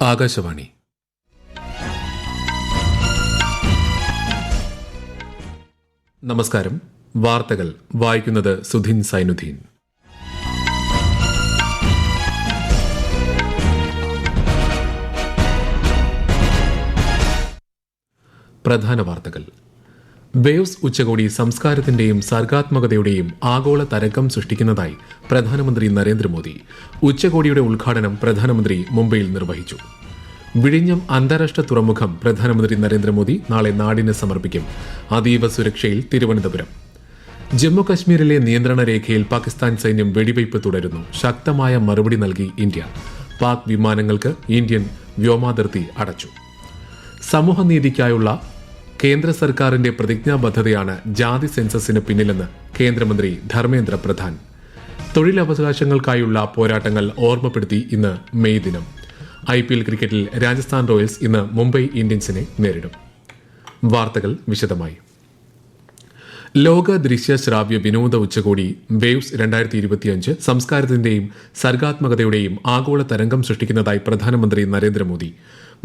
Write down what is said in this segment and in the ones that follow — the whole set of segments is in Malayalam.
ആകാശവാണി. നമസ്കാരം. വാർത്തകൾ വായിക്കുന്നത് സുധിൻ സൈനുദ്ദീൻ. പ്രധാന വാർത്തകൾ. വേവ്സ് ഉച്ചകോടി സംസ്കാരത്തിന്റെയും സർഗാത്മകതയുടെയും ആഗോള തരംഗം സൃഷ്ടിക്കുന്നതായി പ്രധാനമന്ത്രി നരേന്ദ്രമോദി. ഉച്ചകോടിയുടെ ഉദ്ഘാടനം പ്രധാനമന്ത്രി മുംബൈയിൽ നിർവഹിച്ചു. വിഴിഞ്ഞം അന്താരാഷ്ട്ര തുറമുഖം പ്രധാനമന്ത്രി നരേന്ദ്രമോദി നാളെ നാടിന് സമർപ്പിക്കും. അതീവ സുരക്ഷയിൽ തിരുവനന്തപുരം. ജമ്മു കശ്മീരിലെ നിയന്ത്രണ രേഖയിൽ പാകിസ്ഥാൻ സൈന്യം വെടിവയ്പ് തുടരുന്നു. ശക്തമായ മറുപടി നൽകി ഇന്ത്യ. പാക് വിമാനങ്ങൾക്ക് ഇന്ത്യൻ വ്യോമാതിർത്തി അടച്ചു. സമൂഹനീതിക്കായുള്ള കേന്ദ്ര സർക്കാരിന്റെ പ്രതിജ്ഞാബദ്ധതയാണ് ജാതി സെൻസസിന് പിന്നിലെന്ന് കേന്ദ്രമന്ത്രി ധർമ്മേന്ദ്ര പ്രധാൻ. തൊഴിലവകാശങ്ങൾക്കായുള്ള പോരാട്ടങ്ങൾ ഓർമ്മപ്പെടുത്തി ഇന്ന് മെയ് ദിനം. IPL ക്രിക്കറ്റിൽ രാജസ്ഥാൻ റോയൽസ് ഇന്ന് മുംബൈ ഇന്ത്യൻസിനെ നേരിടും. വാർത്തകൾ വിശദമായി. ലോക ദൃശ്യ ശ്രാവ്യ വിനോദ ഉച്ചകോടി വേവ്സ് 2025 സംസ്കാരത്തിന്റെയും സർഗാത്മകതയുടെയും ആഗോള തരംഗം സൃഷ്ടിക്കുന്നതായി പ്രധാനമന്ത്രി നരേന്ദ്രമോദി.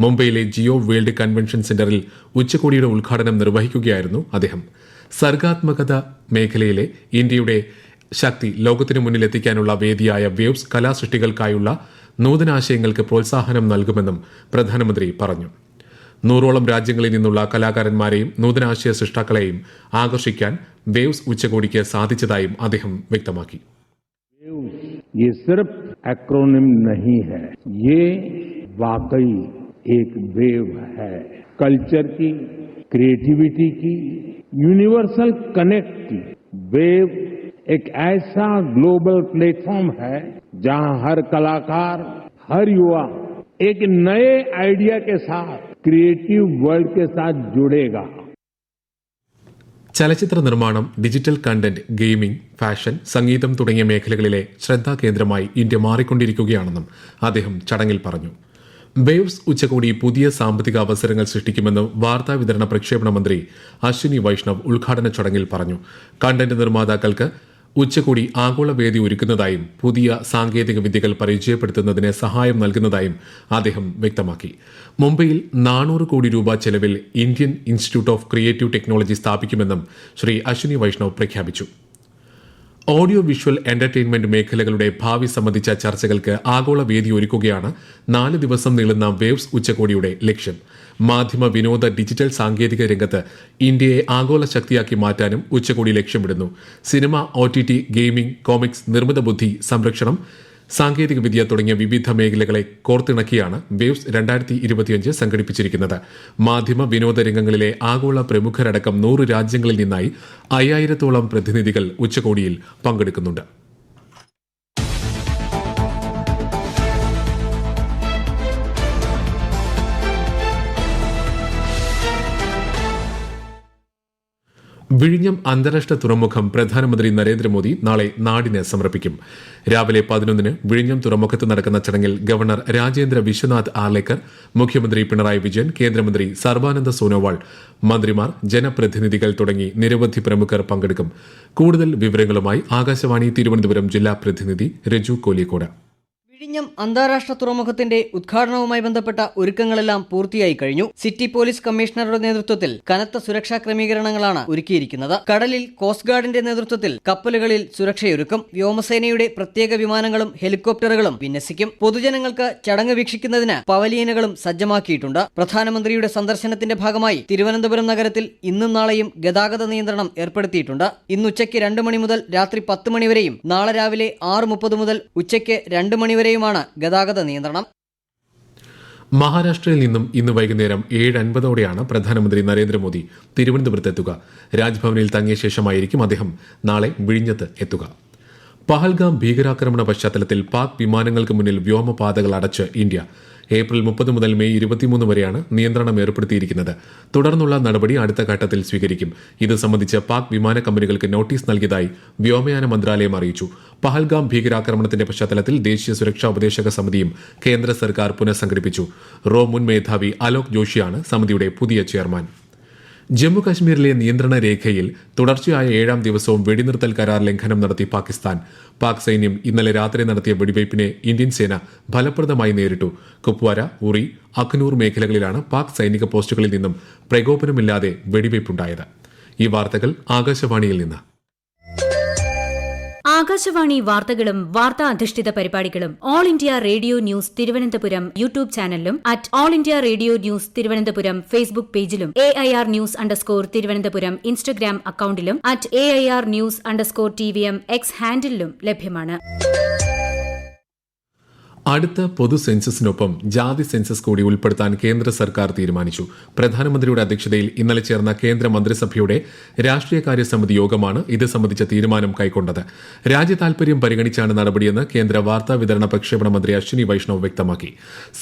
മുംബൈയിലെ ജിയോ വേൾഡ് കൺവെൻഷൻ സെന്ററിൽ ഉച്ചകോടിയുടെ ഉദ്ഘാടനം നിർവഹിക്കുകയായിരുന്നു അദ്ദേഹം. സർഗാത്മകത മേഖലയിലെ ഇന്ത്യയുടെ ശക്തി ലോകത്തിനു മുന്നിലെത്തിക്കാനുള്ള വേദിയായ വേവ്സ് കലാസൃഷ്ടികൾക്കായുള്ള നൂതനാശയങ്ങൾക്ക് പ്രോത്സാഹനം നൽകുമെന്നും പ്രധാനമന്ത്രി പറഞ്ഞു. 100ഓളം രാജ്യങ്ങളിൽ നിന്നുള്ള കലാകാരന്മാരെയും നൂതനാശയ സൃഷ്ടാക്കളെയും ആകർഷിക്കാൻ വേവ്സ് ഉച്ചകോടിക്ക് സാധിച്ചതായും അദ്ദേഹം വ്യക്തമാക്കി. ये सिर्फ एक्रोनिम नहीं है, ये वाकई एक वेव है. कल्चर की, क्रिएटिविटी की, यूनिवर्सल कनेक्ट की. वेव एक ऐसा ग्लोबल प्लेटफॉर्म है जहां हर कलाकार, हर युवा एक नए आइडिया के साथ क्रिएटिव वर्ल्ड के साथ जुड़ेगा. ചലച്ചിത്ര നിർമ്മാണം, ഡിജിറ്റൽ കണ്ടന്റ്, ഗെയിമിംഗ്, ഫാഷൻ, സംഗീതം തുടങ്ങിയ മേഖലകളിലെ ശ്രദ്ധാകേന്ദ്രമായി ഇന്ത്യ മാറിക്കൊണ്ടിരിക്കുകയാണെന്നും അദ്ദേഹം ചടങ്ങിൽ പറഞ്ഞു. വേവ്സ് ഉച്ചകോടി പുതിയ സാമ്പത്തിക അവസരങ്ങൾ സൃഷ്ടിക്കുമെന്ന് വാർത്താവിതരണ പ്രക്ഷേപണ മന്ത്രി അശ്വിനി വൈഷ്ണവ് ഉദ്ഘാടന ചടങ്ങിൽ പറഞ്ഞു. കണ്ടന്റ് നിർമ്മാതാക്കൾക്ക് ഉച്ചകോടി ആഗോള വേദി ഒരുക്കുന്നതായും പുതിയ സാങ്കേതിക വിദ്യകൾ പരിചയപ്പെടുത്തുന്നതിന് സഹായം നൽകുന്നതായും അദ്ദേഹം വ്യക്തമാക്കി. മുംബൈയിൽ 400 കോടി രൂപ ചെലവിൽ Indian institute of creative technology സ്ഥാപിക്കുമെന്നും ശ്രീ അശ്വിനി വൈഷ്ണവ് പ്രഖ്യാപിച്ചു. ഓഡിയോ വിഷ്വൽ എന്റർടൈൻമെന്റ് മേഖലകളുടെ ഭാവി സംബന്ധിച്ച ചർച്ചകൾക്ക് ആഗോള വേദി ഒരുക്കുകയാണ് 4 ദിവസം നീളുന്ന വേവ്സ് ഉച്ചകോടിയുടെ ലക്ഷ്യം. മാധ്യമ, വിനോദ, ഡിജിറ്റൽ സാങ്കേതിക രംഗത്ത് ഇന്ത്യയെ ആഗോള ശക്തിയാക്കി മാറ്റാനും ഉച്ചകോടി ലക്ഷ്യമിടുന്നു. സിനിമ, OTT, ഗെയിമിംഗ്, കോമിക്സ്, നിർമ്മിത ബുദ്ധി, സംരക്ഷണം, സാങ്കേതിക വിദ്യ തുടങ്ങിയ വിവിധ മേഖലകളെ കോർത്തിണക്കിയാണ് വേവ്സ് 2025 സംഘടിപ്പിച്ചിരിക്കുന്നത്. മാധ്യമ, വിനോദ രംഗങ്ങളിലെ ആഗോള പ്രമുഖരടക്കം 100 രാജ്യങ്ങളിൽ നിന്നായി 5000-ഓളം പ്രതിനിധികൾ ഉച്ചകോടിയിൽ പങ്കെടുക്കുന്നുണ്ട്. വിഴിഞ്ഞം അന്താരാഷ്ട്ര തുറമുഖം പ്രധാനമന്ത്രി നരേന്ദ്രമോദി നാളെ നാടിന് സമർപ്പിക്കും. രാവിലെ 11 വിഴിഞ്ഞം തുറമുഖത്ത് നടക്കുന്ന ചടങ്ങിൽ ഗവർണർ രാജേന്ദ്ര വിശ്വനാഥ് ആർലേക്കർ, മുഖ്യമന്ത്രി പിണറായി വിജയൻ, കേന്ദ്രമന്ത്രി സർബാനന്ദ സോനോവാൾ, മന്ത്രിമാർ, ജനപ്രതിനിധികൾ തുടങ്ങി നിരവധി പ്രമുഖർ പങ്കെടുക്കും. കൂടുതൽ വിവരങ്ങളുമായി ആകാശവാണി തിരുവനന്തപുരം ജില്ലാ പ്രതിനിധി രജു കോലിക്കോട്. വിഴിഞ്ഞം അന്താരാഷ്ട്ര തുറമുഖത്തിന്റെ ഉദ്ഘാടനവുമായി ബന്ധപ്പെട്ട ഒരുക്കങ്ങളെല്ലാം പൂർത്തിയായി കഴിഞ്ഞു. സിറ്റി പോലീസ് കമ്മീഷണറുടെ നേതൃത്വത്തിൽ കനത്ത സുരക്ഷാ ക്രമീകരണങ്ങളാണ് ഒരുക്കിയിരിക്കുന്നത്. കടലിൽ കോസ്റ്റ് ഗാർഡിന്റെ നേതൃത്വത്തിൽ കപ്പലുകളിൽ സുരക്ഷയൊരുക്കും. വ്യോമസേനയുടെ പ്രത്യേക വിമാനങ്ങളും ഹെലികോപ്റ്ററുകളും വിന്യസിക്കും. പൊതുജനങ്ങൾക്ക് ചടങ്ങ് വീക്ഷിക്കുന്നതിന് പവലിയനുകളും സജ്ജമാക്കിയിട്ടുണ്ട്. പ്രധാനമന്ത്രിയുടെ സന്ദർശനത്തിന്റെ ഭാഗമായി തിരുവനന്തപുരം നഗരത്തിൽ ഇന്നും നാളെയും ഗതാഗത നിയന്ത്രണം ഏർപ്പെടുത്തിയിട്ടുണ്ട്. ഇന്ന് ഉച്ചയ്ക്ക് 2 മണി മുതൽ രാത്രി 10 മണി വരെയും നാളെ രാവിലെ 6:30 മുതൽ ഉച്ചയ്ക്ക് 2 മണി വരെയുമാണ് ഗതാഗത നിയന്ത്രണം. മഹാരാഷ്ട്രയിൽ നിന്നും ഇന്ന് വൈകുന്നേരം 7:50ഓടെയാണ് പ്രധാനമന്ത്രി നരേന്ദ്രമോദി തിരുവനന്തപുരത്തെത്തുക. രാജ്ഭവനിൽ തങ്ങിയ ശേഷമായിരിക്കും അദ്ദേഹം നാളെ വിഴിഞ്ഞത്ത് എത്തുക. പഹൽഗാം ഭീകരാക്രമണ പശ്ചാത്തലത്തിൽ പാക് വിമാനങ്ങൾക്ക് മുന്നിൽ വ്യോമപാതകൾ അടച്ച് ഇന്ത്യ. ഏപ്രിൽ 30 മുതൽ മെയ് 23 വരെയാണ് നിയന്ത്രണം ഏർപ്പെടുത്തിയിരിക്കുന്നത്. തുടർന്നുള്ള നടപടി അടുത്ത ഘട്ടത്തിൽ സ്വീകരിക്കും. ഇത് സംബന്ധിച്ച് പാക് വിമാന കമ്പനികൾക്ക് നോട്ടീസ് നൽകിയതായി വ്യോമയാന മന്ത്രാലയം അറിയിച്ചു. പഹൽഗാം ഭീകരാക്രമണത്തിന്റെ പശ്ചാത്തലത്തിൽ ദേശീയ സുരക്ഷാ ഉപദേശക സമിതിയും കേന്ദ്ര സർക്കാർ പുനഃസംഘടിപ്പിച്ചു. റോ മുൻ മേധാവി അലോക് ജോഷിയാണ് സമിതിയുടെ പുതിയ ചെയർമാൻ. ജമ്മു കശ്മീരിലെ നിയന്ത്രണ രേഖയിൽ തുടർച്ചയായ 7ാം ദിവസവും വെടിനിർത്തൽ കരാർ ലംഘനം നടത്തി പാകിസ്ഥാൻ. പാക് സൈന്യം ഇന്നലെ രാത്രി നടത്തിയ വെടിവയ്പ്പിനെ ഇന്ത്യൻ സേന ഫലപ്രദമായി നേരിട്ടു. കുപ്വാര, ഉറി, അഖ്നൂർ മേഖലകളിലാണ് പാക് സൈനിക പോസ്റ്റുകളിൽ നിന്നും പ്രകോപനമില്ലാതെ വെടിവയ്പുണ്ടായത്. ഈ വാർത്തകൾ ആകാശവാണിയിൽ നിന്ന്. ആകാശവാണി വാർത്തകളും വാർത്താ അധിഷ്ഠിത പരിപാടികളും All India Radio news Thiruvananthapuram YouTube ചാനലിലും All India Radio news Thiruvananthapuram Facebook പേജിലും AIR ന്യൂസ് _തിരുവനന്തപുരം ഇൻസ്റ്റഗ്രാം അക്കൌണ്ടിലും AIR ന്യൂസ് _TVM X ഹാൻഡിലും ലഭ്യമാണ്. അടുത്ത പൊതു സെൻസസിനൊപ്പം ജാതി സെൻസസ് കൂടി ഉൾപ്പെടുത്താൻ കേന്ദ്ര സർക്കാർ തീരുമാനിച്ചു. പ്രധാനമന്ത്രിയുടെ അധ്യക്ഷതയിൽ ഇന്നലെ ചേർന്ന കേന്ദ്ര മന്ത്രിസഭയുടെ രാഷ്ട്രീയകാര്യ സമിതി യോഗമാണ് ഇത് സംബന്ധിച്ച തീരുമാനം കൈക്കൊണ്ടത്. രാജ്യതാൽപര്യം പരിഗണിച്ചാണ് നടപടിയെന്ന് കേന്ദ്ര വാർത്താ വിതരണ പ്രക്ഷേപണ മന്ത്രി അശ്വിനി വൈഷ്ണവ് വ്യക്തമാക്കി.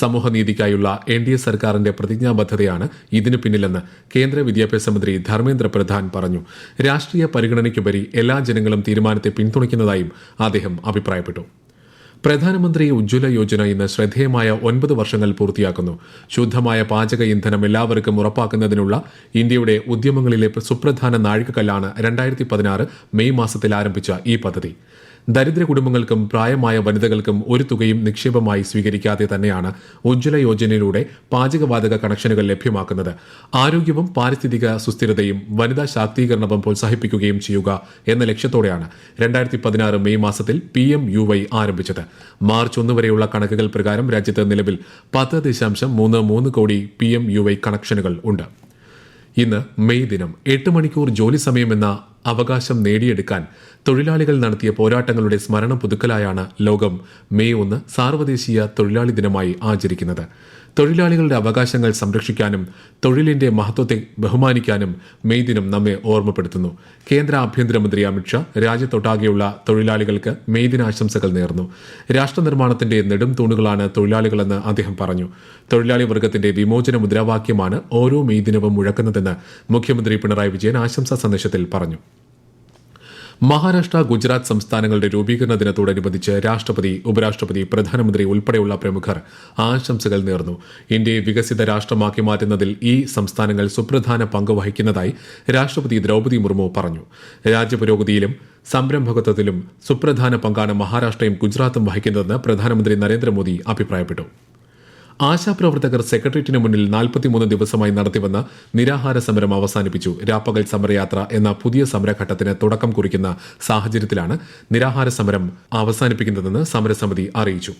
സമൂഹനീതിക്കായുള്ള NDA സർക്കാരിന്റെ പ്രതിജ്ഞാബദ്ധതയാണ് ഇതിനു പിന്നിലെന്ന് കേന്ദ്ര വിദ്യാഭ്യാസ മന്ത്രി ധർമ്മേന്ദ്ര പ്രധാൻ പറഞ്ഞു. രാഷ്ട്രീയ പരിഗണനയ്ക്കുപരി എല്ലാ ജനങ്ങളും തീരുമാനത്തെ പിന്തുണയ്ക്കുന്നതായും അദ്ദേഹം അഭിപ്രായപ്പെട്ടു. പ്രധാനമന്ത്രി ഉജ്ജ്വല യോജന ഇന്ന് ശ്രദ്ധേയമായ 9 വർഷങ്ങൾ പൂർത്തിയാക്കുന്നു. ശുദ്ധമായ പാചക ഇന്ധനം എല്ലാവർക്കും ഉറപ്പാക്കുന്നതിനുള്ള ഇന്ത്യയുടെ ഉദ്യമങ്ങളിലെ സുപ്രധാന നാഴികക്കല്ലാണ് 2016 മെയ് മാസത്തിൽ ആരംഭിച്ച ഈ പദ്ധതി. ദരിദ്ര കുടുംബങ്ങൾക്കും പ്രായമായ വനിതകൾക്കും ഒരു തുകയും നിക്ഷേപമായി സ്വീകരിക്കാതെ തന്നെയാണ് ഉജ്ജ്വല യോജനയിലൂടെ പാചകവാതക കണക്ഷനുകൾ ലഭ്യമാക്കുന്നത്. ആരോഗ്യവും പാരിസ്ഥിതിക സുസ്ഥിരതയും വനിതാ ശാക്തീകരണവും പ്രോത്സാഹിപ്പിക്കുകയും ചെയ്യുക എന്ന ലക്ഷ്യത്തോടെയാണ് 2016 മെയ് മാസത്തിൽ PMUY ആരംഭിച്ചത്. മാർച്ച് 1 വരെയുള്ള കണക്കുകൾ പ്രകാരം രാജ്യത്ത് നിലവിൽ 10.33 കോടി PMUY കണക്ഷനുകൾ ഉണ്ട്. ഇന്ന് മെയ് ദിനം. 8 മണിക്കൂർ ജോലി സമയമെന്ന അവകാശം നേടിയെടുക്കാൻ തൊഴിലാളികൾ നടത്തിയ പോരാട്ടങ്ങളുടെ സ്മരണ പുതുക്കലായാണ് ലോകം മെയ് 1 സാർവദേശീയ തൊഴിലാളി ദിനമായി ആചരിക്കുന്നത്. തൊഴിലാളികളുടെ അവകാശങ്ങൾ സംരക്ഷിക്കാനും തൊഴിലിന്റെ മഹത്വത്തെ ബഹുമാനിക്കാനും മെയ് ദിനം നമ്മെ ഓർമ്മപ്പെടുത്തുന്നു. കേന്ദ്ര ആഭ്യന്തരമന്ത്രി അമിത്ഷാ രാജ്യത്തൊട്ടാകെയുള്ള തൊഴിലാളികൾക്ക് മെയ് ദിനാശംസകൾ നേർന്നു. രാഷ്ട്രനിർമ്മാണത്തിന്റെ നെടും തൂണുകളാണ് തൊഴിലാളികളെന്ന് അദ്ദേഹം പറഞ്ഞു. തൊഴിലാളി വർഗത്തിന്റെ വിമോചന മുദ്രാവാക്യമാണ് ഓരോ മെയ് ദിനവും മുഴക്കുന്നതെന്ന് മുഖ്യമന്ത്രി പിണറായി വിജയൻ ആശംസാ സന്ദേശത്തിൽ പറഞ്ഞു. മഹാരാഷ്ട്ര, ഗുജറാത്ത് സംസ്ഥാനങ്ങളുടെ രൂപീകരണ ദിനത്തോടനുബന്ധിച്ച് രാഷ്ട്രപതി, ഉപരാഷ്ട്രപതി, പ്രധാനമന്ത്രി ഉൾപ്പെടെയുള്ള പ്രമുഖർ ആശംസകൾ നേർന്നു. ഇന്ത്യയെ വികസിത രാഷ്ട്രമാക്കി മാറ്റുന്നതിൽ ഈ സംസ്ഥാനങ്ങൾ സുപ്രധാന പങ്ക് വഹിക്കുന്നതായി രാഷ്ട്രപതി ദ്രൌപദി മുർമു പറഞ്ഞു. രാജ്യപുരോഗതിയിലും സംരംഭകത്വത്തിലും സുപ്രധാന പങ്കാണ് മഹാരാഷ്ട്രയും ഗുജറാത്തും വഹിക്കുന്നതെന്ന് പ്രധാനമന്ത്രി നരേന്ദ്രമോദി അഭിപ്രായപ്പെട്ടു. ആശാപ്രവർത്തകർ സെക്രട്ടേറിയറ്റിന് മുന്നിൽ 43 ദിവസമായി നടത്തിവന്ന നിരാഹാര സമരം അവസാനിപ്പിച്ചു. രാപ്പകൽ സമരയാത്ര എന്ന പുതിയ സമരഘട്ടത്തിന് തുടക്കം കുറിക്കുന്ന സാഹചര്യത്തിലാണ് നിരാഹാര സമരം അവസാനിപ്പിക്കുന്നതെന്ന് സമരസമിതി അറിയിച്ചു.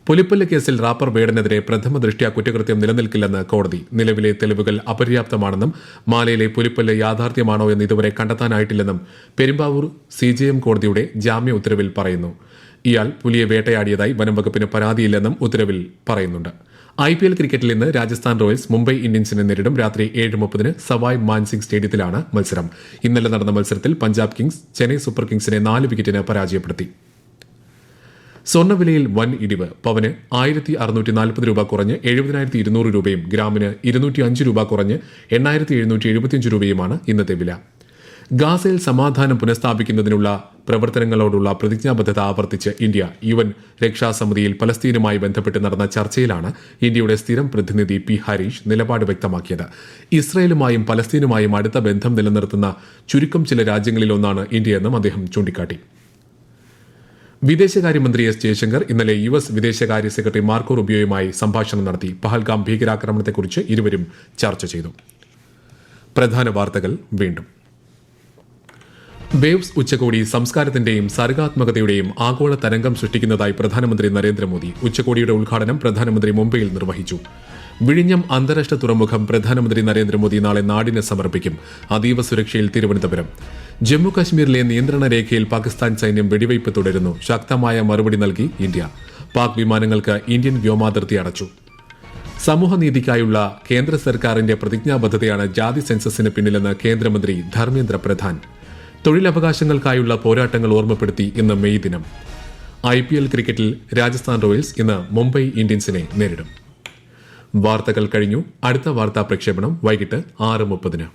പുലിപ്പല്ല് കേസിൽ റാപ്പർ വേടനെതിരെ പ്രഥമ ദൃഷ്ട്യാ കുറ്റകൃത്യം നിലനിൽക്കില്ലെന്ന് കോടതി. നിലവിലെ തെളിവുകൾ അപര്യാപ്തമാണെന്നും മാലയിലെ പുലിപ്പല്ല് യാഥാർത്ഥ്യമാണോ എന്ന് ഇതുവരെ കണ്ടെത്താനായിട്ടില്ലെന്നും പെരുമ്പാവൂർ CJM കോടതിയുടെ ജാമ്യ ഉത്തരവിൽ പറയുന്നു. ഇയാൾ പുലിയെ വേട്ടയാടിയതായി വനം വകുപ്പിന് പരാതിയില്ലെന്നും ഉത്തരവിൽ പറയുന്നുണ്ട്. IPL ക്രിക്കറ്റിൽ ഇന്ന് രാജസ്ഥാൻ റോയൽസ് മുംബൈ ഇന്ത്യൻസിനെ നേരിടും. രാത്രി 7:30 സവായ് മാൻസിംഗ് സ്റ്റേഡിയത്തിലാണ് മത്സരം. ഇന്നലെ നടന്ന മത്സരത്തിൽ പഞ്ചാബ് കിങ്സ് ചെന്നൈ സൂപ്പർ കിങ്സിനെ 4 വിക്കറ്റിന് പരാജയപ്പെടുത്തി. സ്വർണ്ണവിലയിൽ വൻ ഇടിവ്. പവന് 1640 രൂപ കുറഞ്ഞ് 70,200 രൂപയും ഗ്രാമിന് 205 രൂപ കുറഞ്ഞ് 8,775 രൂപയുമാണ് ഇന്നത്തെ വില. ഗാസയിൽ സമാധാനം പുനഃസ്ഥാപിക്കുന്നതിനുള്ള പ്രവർത്തനങ്ങളോടുള്ള പ്രതിജ്ഞാബദ്ധത ആവർത്തിച്ച് ഇന്ത്യ. UN രക്ഷാസമിതിയിൽ പലസ്തീനുമായി ബന്ധപ്പെട്ട് നടന്ന ചർച്ചയിലാണ് ഇന്ത്യയുടെ സ്ഥിരം പ്രതിനിധി P. ഹരീഷ് നിലപാട് വ്യക്തമാക്കിയത്. ഇസ്രയേലുമായും പലസ്തീനുമായും അടുത്ത ബന്ധം നിലനിർത്തുന്ന ചുരുക്കം ചില രാജ്യങ്ങളിലൊന്നാണ് ഇന്ത്യയെന്നും അദ്ദേഹം ചൂണ്ടിക്കാട്ടി. വിദേശകാര്യമന്ത്രി S. ജയശങ്കർ ഇന്നലെ US വിദേശകാര്യ സെക്രട്ടറി മാർക്കോ റുബിയോയുമായി സംഭാഷണം നടത്തി. പഹൽഗാം ഭീകരാക്രമണത്തെക്കുറിച്ച് ഇരുവരും ചർച്ച ചെയ്തു. പ്രധാന വാർത്തകൾ വീണ്ടും. വേവ്സ് ഉച്ചകോടി സംസ്കാരത്തിന്റെയും സർഗാത്മകതയുടെയും ആഗോള തരംഗം സൃഷ്ടിക്കുന്നതായി പ്രധാനമന്ത്രി നരേന്ദ്രമോദി. ഉച്ചകോടിയുടെ ഉദ്ഘാടനം പ്രധാനമന്ത്രി മുംബൈയിൽ നിർവഹിച്ചു. വിഴിഞ്ഞം അന്താരാഷ്ട്ര തുറമുഖം പ്രധാനമന്ത്രി നരേന്ദ്രമോദി നാളെ നാടിന് സമർപ്പിക്കും. അതീവ സുരക്ഷയിൽ തിരുവനന്തപുരം. ജമ്മു കശ്മീരിലെ നിയന്ത്രണ രേഖയിൽ പാകിസ്ഥാൻ സൈന്യം വെടിവയ്പ് തുടരുന്നു. ശക്തമായ മറുപടി നൽകി ഇന്ത്യ. പാക് വിമാനങ്ങൾക്ക് ഇന്ത്യൻ വ്യോമാതിർത്തി അടച്ചു. സമൂഹനീതിക്കായുള്ള കേന്ദ്ര സർക്കാരിന്റെ പ്രതിജ്ഞാബദ്ധതയാണ് ജാതി സെൻസസിന് പിന്നിലെന്ന് കേന്ദ്രമന്ത്രി ധർമ്മേന്ദ്ര പ്രധാൻ. തൊഴിലവകാശങ്ങൾക്കായുള്ള പോരാട്ടങ്ങൾ ഓർമ്മപ്പെടുത്തി ഇന്ന് മെയ് ദിനം. IPL ക്രിക്കറ്റിൽ രാജസ്ഥാൻ റോയൽസ് ഇന്ന് മുംബൈ ഇന്ത്യൻസിനെ നേരിടും. വാർത്തകൾ കഴിഞ്ഞു. അടുത്ത വാർത്താ പ്രക്ഷേപണം വൈകിട്ട് 6:30.